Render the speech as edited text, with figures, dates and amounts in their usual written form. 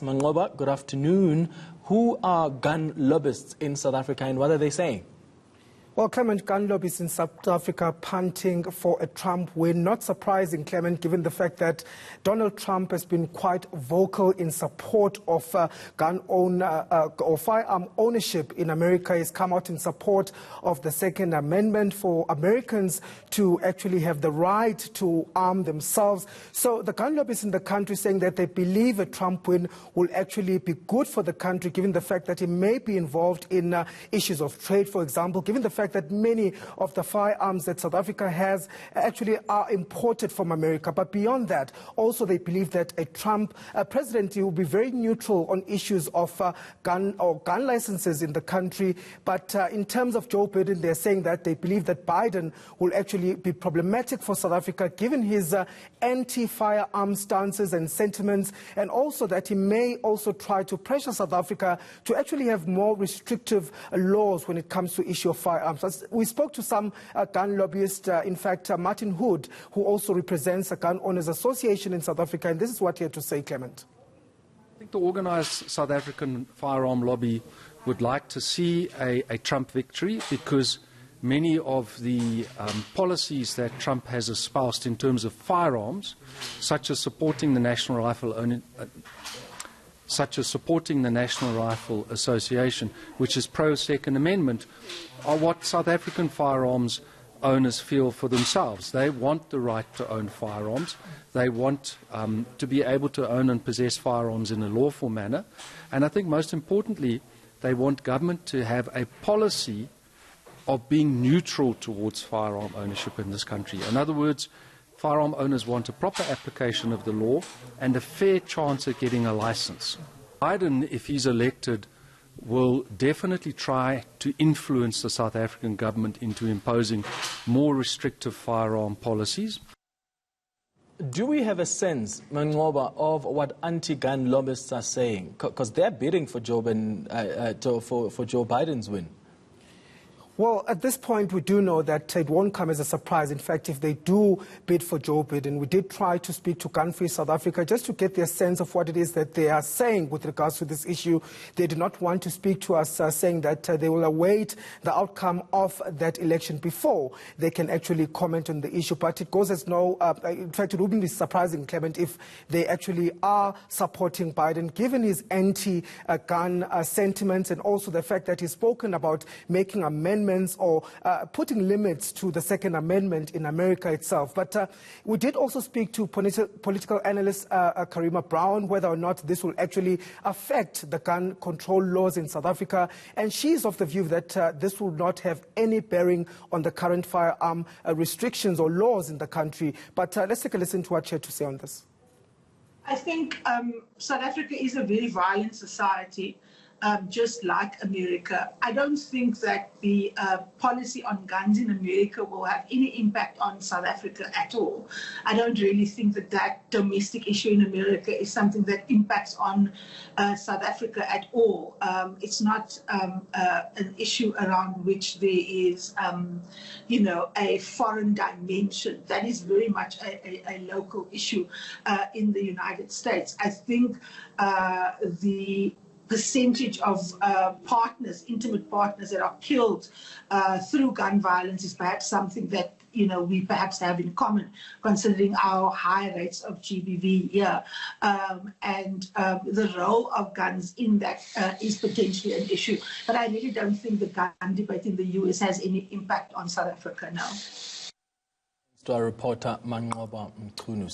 Manqoba, good afternoon. Who are gun lobbyists in South Africa and what are they saying? Well, Clement, gun lobbyists in South Africa punting for a Trump win. Not surprising, Clement, given the fact that Donald Trump has been quite vocal in support of firearm ownership in America. He's come out in support of the Second Amendment for Americans to actually have the right to arm themselves. So the gun lobbyists in the country saying that they believe a Trump win will actually be good for the country, given the fact that he may be involved in issues of trade, for example, given the fact that many of the firearms that South Africa has actually are imported from America. But beyond that, also they believe that a Trump presidency will be very neutral on issues of gun licenses in the country. But in terms of Joe Biden, they're saying that they believe that Biden will actually be problematic for South Africa, given his anti-firearm stances and sentiments, and also that he may also try to pressure South Africa to actually have more restrictive laws when it comes to issue of firearms. We spoke to some gun lobbyists, in fact, Martin Hood, who also represents a Gun Owners Association in South Africa, and this is what he had to say, Clement. I think the organised South African firearm lobby would like to see a Trump victory, because many of the policies that Trump has espoused in terms of firearms, such as supporting the National Rifle Association, which is pro-Second Amendment, are what South African firearms owners feel for themselves. They want the right to own firearms. They want to be able to own and possess firearms in a lawful manner. And I think most importantly, they want government to have a policy of being neutral towards firearm ownership in this country. In other words, firearm owners want a proper application of the law and a fair chance at getting a license. Biden, if he's elected, will definitely try to influence the South African government into imposing more restrictive firearm policies. Do we have a sense, Manqoba, of what anti-gun lobbyists are saying? Because they're bidding for Joe Biden's win. Well, at this point, we do know that it won't come as a surprise. In fact, if they do bid for Joe Biden, we did try to speak to Gun Free South Africa just to get their sense of what it is that they are saying with regards to this issue. They do not want to speak to us, saying that they will await the outcome of that election before they can actually comment on the issue. But it goes as no, in fact, it wouldn't be surprising, Clement, if they actually are supporting Biden, given his anti-gun sentiments and also the fact that he's spoken about making amendments or putting limits to the Second Amendment in America itself. But we did also speak to political analyst KARIMA Brown, whether or not this will actually affect the gun control laws in South Africa. And she's of the view that this will not have any bearing on the current firearm restrictions or laws in the country. But let's take a listen to what she had to say on this. I think South Africa is a very violent society. Just like America. I don't think that the policy on guns in America will have any impact on South Africa at all. I don't really think that that domestic issue in America is something that impacts on South Africa at all. It's not an issue around which there is, a foreign dimension. That is very much a local issue in the United States. I think the percentage of intimate partners that are killed through gun violence is perhaps something that we perhaps have in common, considering our high rates of GBV here. And the role of guns in that is potentially an issue. But I really don't think the gun debate in the US has any impact on South Africa now. To our reporter, Manqoba Mchunu.